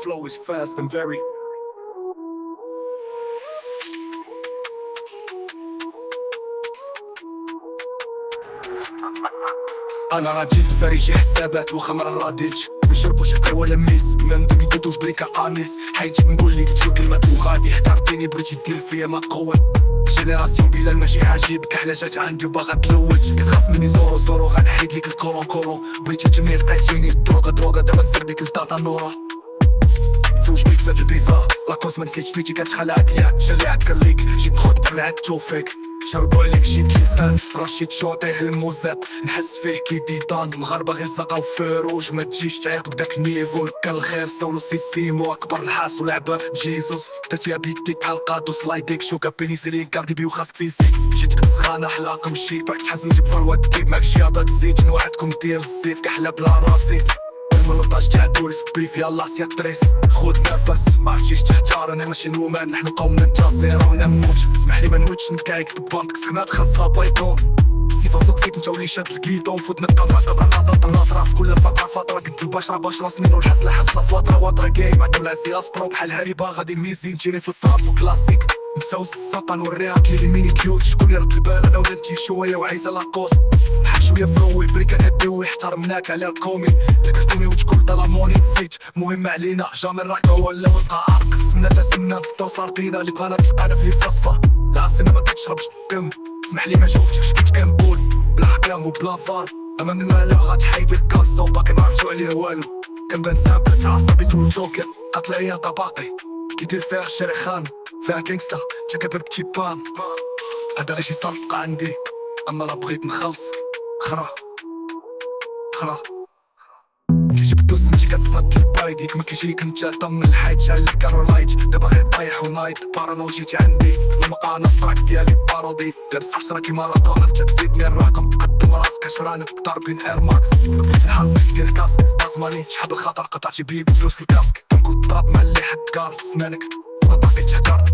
flow is fast and very. انا جيت فريجي حسابات وخمر راديتش نشربو شكر ولا ميس ما ندوش بريكا قاميس حيجي نقول لك تشو كلمات وغادي احترتيني بغيتي دير فيا ما قوة جينيراسيون بلا ماشي عاجب كحلة جات عندي وباغا تلوج كتخاف مني زورو زورو غنحيد ليك الكورون كورون بغيتي تجميل لقيتيني دروغا دابا نسرب ليك لطاطا نورا تزوج بيك فهاد البيفا لاكوز منسيتش فيتي كتخلعك ياك شريعك كليك جيت خد بنعاد توفيك شربو عليك جيت كيسان رشيد شوطيه الموزات نحس فيه كي ديدان مغاربة غير زقا وفروج ما تجيش تعيق بداك النيفو كان الخير سولو سيسيمو اكبر الحاس ولعبة جيزوس درتيها بيديك بحال قادو سلايديك شوكا بينيسيلين كاردي بيو خاصك فيزيك جيتك سخانة حلاقة مشي باك تحزم جيب فروات كيب ماك شياطة تزيد نوعدكم دير الزيف كحلة بلا راسي الملطاش تاع دول في بريف يلا سيا تريس خود نفس معرفتيش تحتار انا ماشي نومان نحن قوم ننتصر ونموت اسمحلي ما نموتش نكايك ببانك سخنات خاصها بايكون سيفا زوق فيك نجاولي شاد الكيدون فوت نطرا في كل فترة قد البشرة بشرة سنين والحسلة حسلة فترة جايم عندهم العزيز برو بحال هاريبا غادي ميزي نجري في الطراب وكلاسيك مسوس الساقة نوريها كيلي ميني كيوت شكون يرد البال انا ولدتي شوية وعايزة لاكوست نحك شوية فروي بريكا نبي ويحترمناك على الكومي ذكرتوني وتقول ظلموني نسيت مهم علينا جامي الراكا ولا وقع قسمنا تسمنا نفطو صارتينا اللي بغانا تلقانا في الصفة لا سنة ما كتشربش الدم اسمحلي ما جاوبتكش كيت كنقول بلا حكام وبلا فار اما من المال غتحيد لك كاسة وباقي معرفتو عليه والو كنبان سامبل عصبي سول جوكر قتل هي طباقي كيدير فيها الشريخان فيها كينغستا جا كبر بتي بان هدا غير شي صفقة عندي اما لا بغيت نخلص خرا كيجي بدوس نجي كتصد البايديك ما كيجيك نتا طم الحيط شال لك كارولايت دابا غير طايح ونايض بارانو جيتي عندي المقانة الطراك ديالي بارودي دابس 10 كيما راطون انت تزيدني الرقم تقدم راسك عشرانك ضاربين اير ماكس بغيت الحظ دير كاسك لازماني شحال الخطر قطعتي بيه بفلوس الكاسك كنقول ضرب مع اللي حد كار سنانك ما باقي تهدر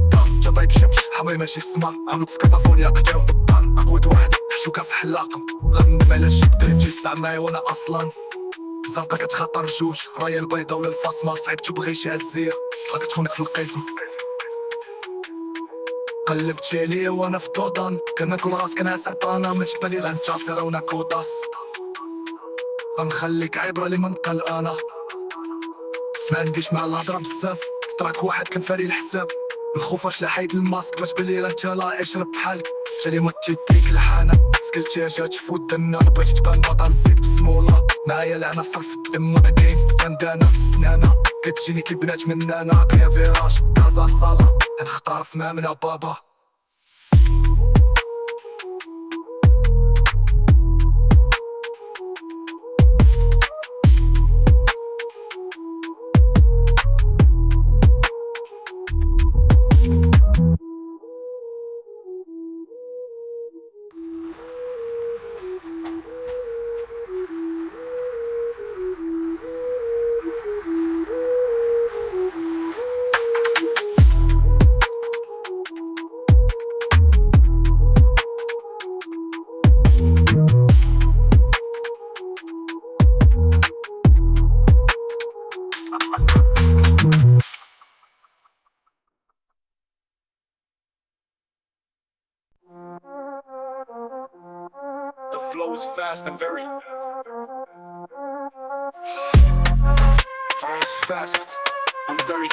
جا طايب شمش حماي ماشي السما عملوك في كازافونيا قجاو بالدار اقود واحد حشوكا في حلاقم غنم على الشد جيست معايا وانا اصلا زنقة كتخطر جوج رايا البيضا ولا الفاصمة صعيب تبغي شي عزية غادي تكونك في القسم قلبت عليا وانا في دودان كناكل راس كنعس عطانا ما تبالي لا نتصير ونا كوداس غنخليك عبرة لمن قال انا ما عنديش مع الهضرة بزاف تراك واحد كان فاري الحساب الخوفاش لحيد الماسك باش بلي لا انت لا اشرب بحالك جالي ما تديك الحانة سكلتي جات فوت دنا بغيتي تبان بطل زيد بسمولة معايا لعنة صرف الدم وانا جايم كندانا في السنانة كتجيني كي بنات من انا كيا فيراج كازا صالة هاد خطار في مامنا بابا The flow is fast and very fast and very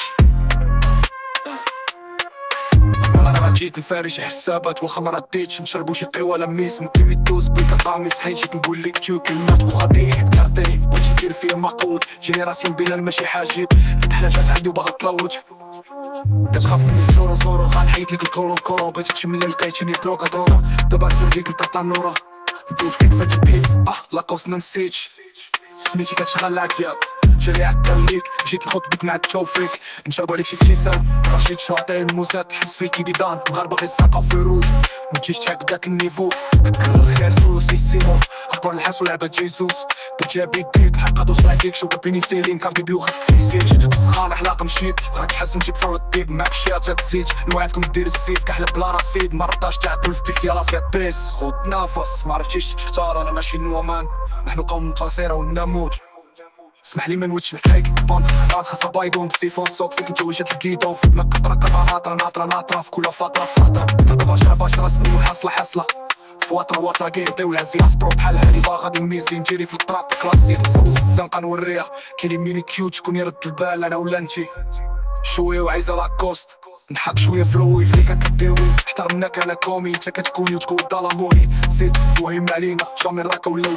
انا جيت نفارش حسابات واخا ما رديتش نشربو شي قهوة لميس ممكن يدوز بيك طعميس حين جيت نقول لك تشو كلمات وغادي تعطيني بغيتي دير فيا معقود جينيراسيون بلا ماشي حاجب حنا جات عندي وباغا تلوج كتخاف مني زورو غنحيد ليك الكورون بغيتي تشملي لقيتيني دروغا دابا نفرجيك لطاطا نورا نفوش كيك فهاد البيف لاكوست منسيتش سميتي كتشغلك ياك شريعك كليك جيت نخط بيك مع التوفيق نشربو عليك شي كيسان رشيد شاطيه الموزات تحس فيكي بيدان مغاربة غير زنقة وفروج متجيش تعيق بداك النيفو كل الخير سولو سيسيمو اكبر الحاس ولعبة جيزوس درتيها بيديك بحال قادو سلايديك شوكا بينيسيلين كاردي بيو خاصك فيزيك سخانة حلاقة مشيت راك حاسم جيت فروت ديب ماك شياطة تزيد نوعدكم دير الزيف كحلة بلا رصيد مرطاش تاع دول في بيف يلا سيا تريس خود نفس معرفتيش تختار انا ماشي نومان نحن قوم منتصرة ونموت اسمح لي من وجه الكيك بوند خطرات خاصة بايدون بصيفون صوت فيك نتوجت الكيدو في دمك قطرة ناطرة في كل فترة بشرة سنين وحصلة في وطرة جاي دولة زياس برو بحال هادي غادي نميزي نجري في الطراب كلاسيك نصوص الزنقة نوريها كاين ميني كيوت شكون يرد البال انا ولا نتي شوية وعايزة لاكوست نحك شوية فلوي فيك كديوي احترمناك انا كومي انت كتكوني وتكون ظلموني زيد مهم علينا جامي راك ولاو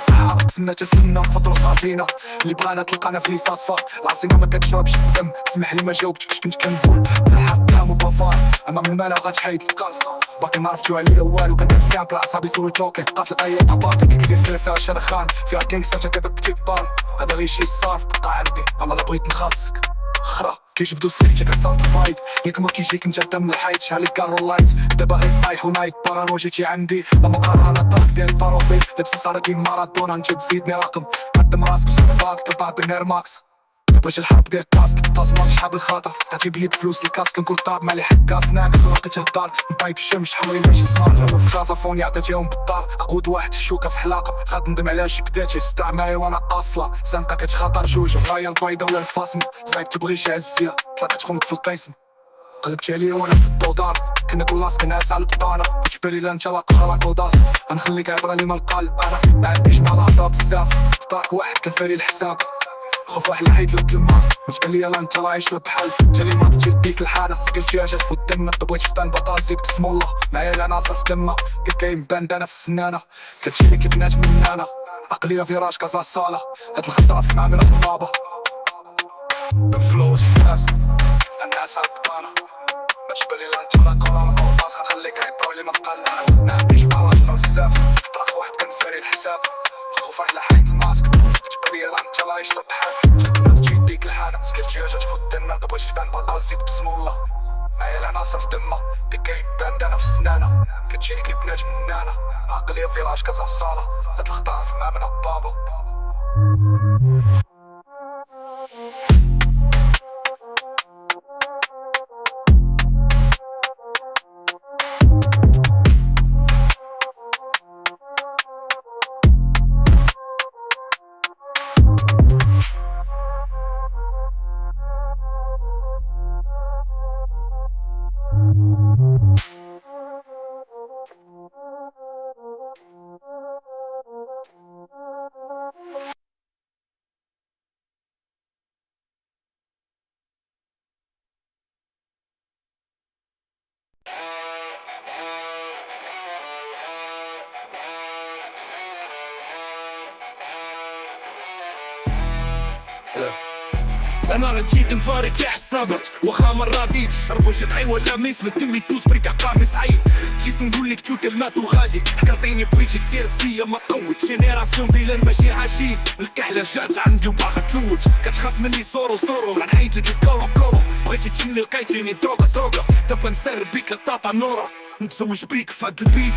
سنة تسنة نفطرو صافينا اللي بغانا تلقانا في ليساس فار العصيمة ما كتشربش الدم اسمح لي ما جاوبتش كنت كنقول الحكام وبافار اما من المالا غتحيد الكالصة باقي معرفتو عليا والو كندير سامبل عصابي سولو جوكي قاتل اي طباطي كيدير فيها شرخان فيها كينغستر تكتبك تيبان هذا غير شي صارف بقى عندي اما لا بغيت نخلصك خرا كيجبدو سريتي كتصاوت فايد ياك ما كيجيك نجا من الحيط شحال كارو لايت دابا غير طايح ونايت بارانو جيتي عندي لا مقارنة الطرق ديال الباروفيل لبس صار كيما مارادونا نجي تزيدني رقم قدم راسك شفاك تطلع بنير ماكس باش الحرب ديال كاسك طازمان شحال بالخاطر تعطي بيد فلوس الكاسك نكون طاب مالي حكاس ناكل وقت الدار نطايب الشمس حوالي ماشي صغار في كازافوني عطيتيهم بالدار اقود واحد شوكه في حلاقه غاد ندم على شي بداتي ستاع معايا وانا اصلا زنقه كتخاطر جوج وهايا البيضه ولا الفاصم صعيب تبغي شي عزيه طلعت تخونك في القسم قلبتي عليا وانا في الدودار كنا كل لاصق ناس على البطانه جبالي لا انت لا قرا كوداس غنخليك عبره لي ما القلب انا ما عنديش مع العطا بزاف طارق واحد كنفاري الحساب خوف واحد الحيط لك الماط متقال لي لا انت لا عايش بحال جالي ما تجي ديك الحاله سكلتي اجا تفوت دمك بغيت فطان بطال زيد بسم الله معايا العناصر في دمها كنت كاين باندانا في السنانه كتجيني كبنات من انا عقليه فيراج كازا صاله هاد الخطره في معامله البابا بفلوس فاس الناس عطبانه متقال لي لا انت لا قرا كوداس غنخليك عيطوا لي ما بقال انا ما عنديش مع العطا بزاف طرق واحد كنفاري الحساب خوف واحد الحيط الماسك تبغي لا انت لا عايش بحال تجي ديك الحالة سكلتي اجا تفوت دمك بغيت فطان بطال زيد بسم الله معايا العناصر في دمها ديك كاين باندانا في السنانة كتجيني كيبنات من انا عقلية فيراج كازا الصالة هاد الخطأ في مامنا بابا انا جيت نفارق يا حسابات واخا مرة ديت شربو شي طعي ولا ميس من دمي تدوز بريكا قامس عيب جيت نقول لك تو كلمات وغادي حكرتيني بغيتي دير فيا ما قوت جينيراسيون بيلان ماشي عشيب الكحلة جات عندي وباغا تلوت كتخاف مني صورو غنحيد لك الكورو بغيتي تجيني لقيتيني دروغا دابا نسرب بيك لطاطا نورا نتزوج بيك فهاد البيف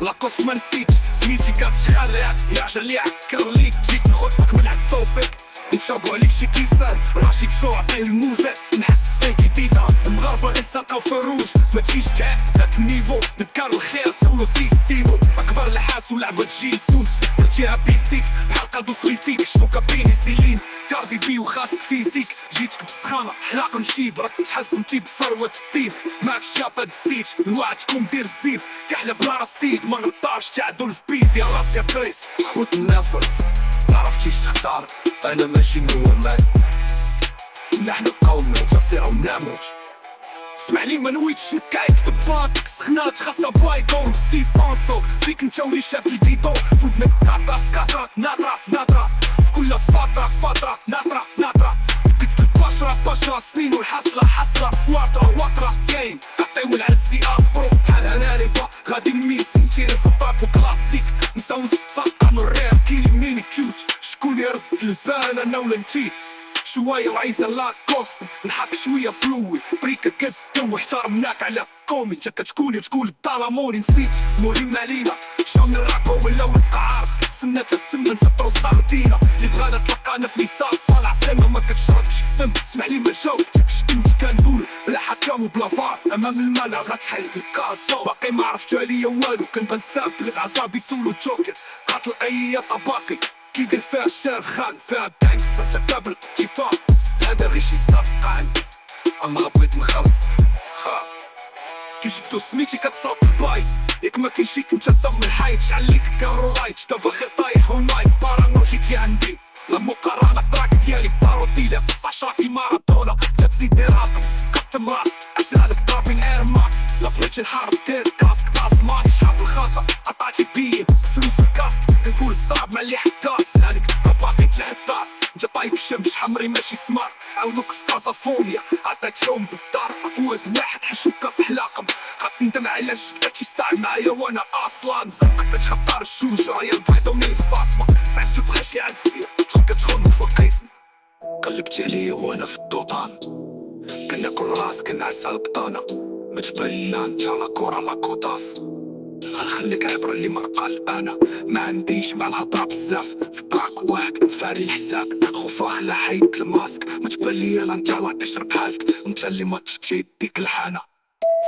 لاكوست ما نسيتش سميتي كارت خالات يا عجل لي عكر ليك جيت نخطفك من عالطوفيك نشربو عليك شي كيسان راشيك شو عطيه الموزة نحس فيك جديدة المغاربة الساقة وفروج ما تجيش تعب ذاك النيفو نبكار الخير سولو سيمو أكبر لحاس ولعبة جيل سونس درتيها بيديك بحال قادو سويتيك الشوكة بينيسيلين كاردي بي وخاصك فيزيك جيتك بسخانة حلاق نشيب راك تحزمتي بفروة الطيب ماك شاطة تزيد الوعد تكون دير الزيف كحلة بلا رصيد ما نطارش تعدل في بيف يا راس يا كريس خد النفس معرفتيش تختار انا ماشي نورمال نحن قوم نتصير ونموت اسمح لي ما نويتش نكايك دباطك سخنات خاصة بايدون بسيفانسو فيك نتاولي شاب البيدو فودنا كاطرة ناطرة في كل فترة ناطرة قلت البشرة سنين والحصلة في وطرة كاين قطيول على السياف برو بحال انا ريبا غادي نميس نتيري في الطاب وكلاسيك نساوس الساقة من الراب كيلي ميني كيوت شكون يرد البان انا ولا نتي شوية وعايزة لاكوست نحك شوية فلوي بريكا كدو احترمناك على كومي انت كتكوني تقول الظلموني نسيت مهم علينا شامل الراكو ولا ودقعار سنة السمن فطرو صاردينا اللي بغانا تلقانا في ليساس فالعسامة ما كتشربش الدم اسمح لي ما جاوبتكش كنت كنقول بلا حكام وبلا فار امام المالا غتحيد الكاسو باقي ما عرفتو عليا والو كنبان سامبل عصابي سولو جوكر قاتل اي طباقي كيدير فيها الشارخان فيها جانجستا تكابل تيبا هذا غيشي صافقة عندي أما بغيت نخلص كي جبتو سميتي كتصوت الباي ياك ما كيجيك انت دم الحيط شعل ليك كارو لايت دابا غير طايح ونايت بارانو جيتي عندي لا مقارنة براك ديالي بارودي لابس 10 كي مارادونا تزيد رقم كتم راس عشرالك ضاربين اير ماكس لا بغيتي الحرب دير كاسك داس ماني شحال الخطا عطاتي بيه فلوس الكاسك كنقول الضرب مع اللي حكاس هانيك باقي تهدار انت طايب الشمس حمري ماشي سمار عاونوك في كازافونيا عطيتهم بالدار اقوى واحد حشوكا في حلاقم غتندم على شفتي ستايل معايا وانا اصلا زنقت تخطر الشوجه يا البيضه من الفاصمه صعب تبغاش يعزير كتخون من فوق قيسني قلبتي عليا وانا في الدوطان كناكل راس كنعس على البطانه ما تبان لا انت لا كورة لا كوطاس غنخليك عبرة اللي ما قال انا ما عنديش مع الهضره بزاف في طاق واحد كنفاري الحساب خوفاه لا حيد الماسك ما تبان ليا لا انت لا اشرب بحالك انت اللي ما تشتي يديك الحانه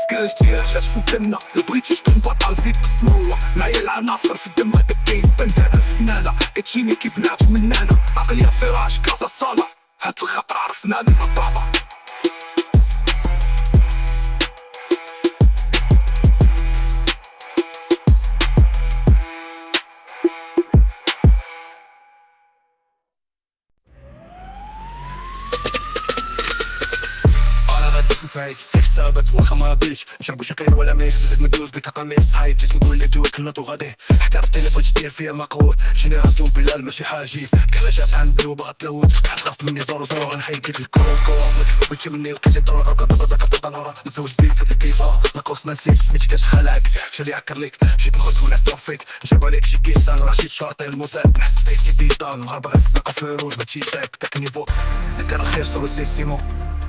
سكالتي رجعت فوقنا بغيتي تكون بطل زيد بسم الله معايا العناصر في الدم دقين بندانة السنانة كتجيني كي بنات من انا عقليا فراش كازا صالة هاد الخطر عرفناني بابا فايك حسابات واخا ما بيش نشربو شي غير ولا ميكس زيد مدوز بك قميص حايد جيت نقول لك دوك كلاتو غادي حتى عرفتيني بغيتي دير فيا مقهور جينيراسيون بلال ماشي حاجي كحلا جات عندي وبغا تلوت بحال خاف مني زورو غنحيد ليك الكروكو بغيتي مني لقيتي ضرورة ضرورة نفوز بيك في الكيفة لاكوس ما نسيت سميتي كتخلعك شالي عكر ليك جيت نخد هنا توفيك نجرب عليك شي كيسان راه شي شاطي المساد نحس فيك بيضان المغاربة غتسنقا في روج ماشي داك داك النيفو كان الخير صورو سيسيمو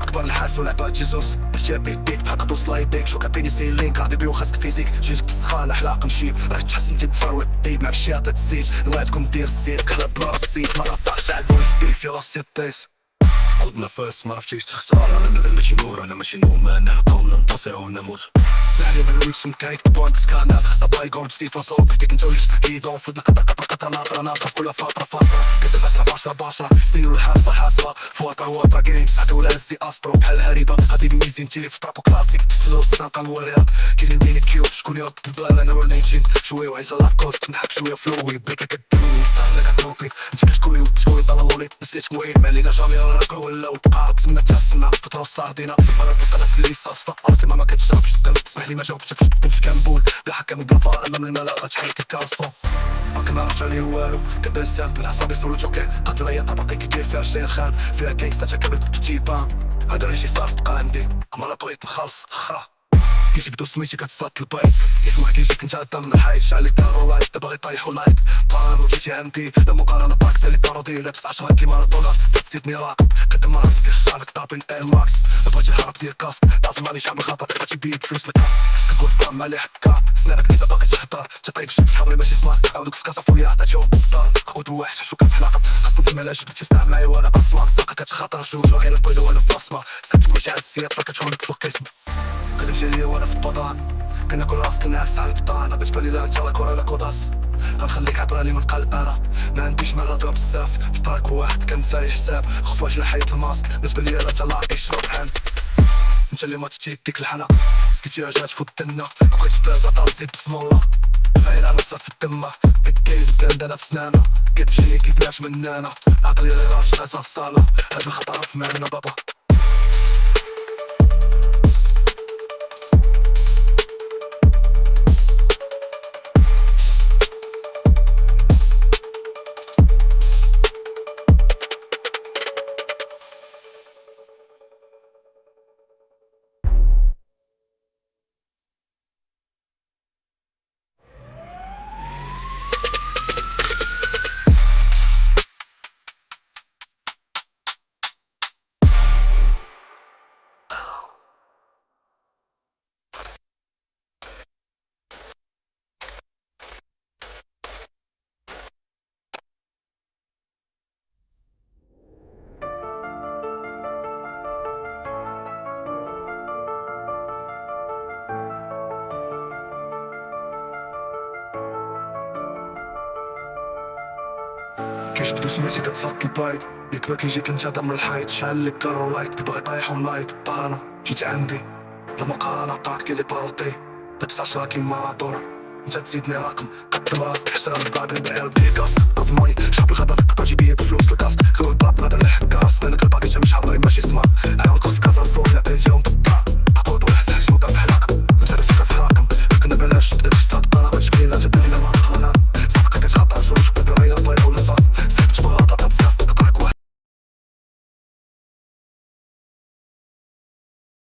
اكبر الحاس ولعبة جيسوس بحتي بيك بيت بحال قدو سلايديك شو كابيني سيلين كاردي بيو خاصك فيزيك جيتك بالسخانة حلاق نشيب راك تحسنتي بفروت ديب معك شياطة تزيد نوعدكم دير الزيت كهلا بلا رصيد مرة طاح تاع البوز دير في راسي الطيس خد نفس ما عرفتيش تختار انا ماشي نور انا ماشي نوم انا قوم ننتصر ونموت سمعني من الويتش مكايك بوانت سكانا صباي قول بسيط وصوب فيك انت ويش كيدون فدنا قطع ناطرة ناطرة في كل فترة كتب أسرع باشرة ستيلو الحاسبة حاسبة فوطرة وطرة جيم عدو لازي أسبرو بحال هريبة غادي بميزين تيلي في طرابو كلاسيك فلوس السنقة نوريها كاين بيني كيوب شكون يرد البلان انا ولا نجين شوية وعيزة لاكوست نحب شوية فلوي بيك كدلوني طالك كتنوكلي انت كتكوي وتكوي طلعولي نسيت موين مالينا جامي راكو ولا وبقات تسمى تحسنا فترة الساردينا مرة بقنا في اللي صاصفة عرفتي ما كتشربش تقلب تسمح لي ما جاوبتكش كنت كنبول بلا حكم بلا فار انا من الملا غتحيت الكارصون ماك ما عرفت عليه والو كباس سامبل حسابي سولو جوكي قد ليا طبقي كيدير فيها الشيخان فيها كيكستا تكبر تيبان هذا ريشي صار في قاندي اما بغيت نخلص كيجي بدو سميتي كتصات البايك يسمح كيجيك انت دم الحيط شعلك دارو لايك دابا غي طايح ولايك بان وجيتي عندي لا مقارنة طاك تالي بارودي لابس 10 كي مارادونا تزيدني راقب قدم ما راسك شعلك طابين اير ماكس بغيتي الحرب ديال كاسك لازم مانيش عامل خطر بغيتي بيك فلوس لكاس كنقول فام مالي حكا سنانك اذا باقي تحضر تطيب شي حمري ماشي سمارت عاودوك في كازافونيا عطاتيهم بالدار قود واحد حشوكا في حلاقة خاطر بما لا جبتي تستعمل معايا وانا اصلا ساقا كتخاطر جوج غير البيضة وانا في بصمة ساعات ماشي عالسيات فكتشونك فوق قسمي قلبتي عليا وانا في البطان كناكل راس كنعس على البطانة بالنسبة لي لا انت لا كورة لا كوداس غنخليك عبرالي من قلب انا ما عنديش مع الهضرة بزاف في طريق واحد كان فاري حساب خفاش لحيت الماسك بالنسبة لي لا انت لا اشرب حان انت اللي ما تجيك ديك الحنا سكيتي رجعت فوق الدنة بقيت بازا طارزيد بسم الله غير انا صار في الدمة بكيت بلاند انا في سنانة كتجيني كي بلاش من انا عقلي غير راش غازا الصالة هاد الخطر في معنا بابا جبت بسمتي كتصط البايت ياك ما كيجيك انت دم الحيط شعل لك كارولايت كيبغي طايح ونايت طانا جيت عندي لما قانا عطاك لي باروتي بتسعش راكي ماطور انت تزيدني رقم قد راسك حسابك قادر بعير ديكاس طاز موني شحب الغدا تقدر تجيبيه بفلوس الكاس خلو البلاط غدا الحكاس لانك الباكيت مش حضري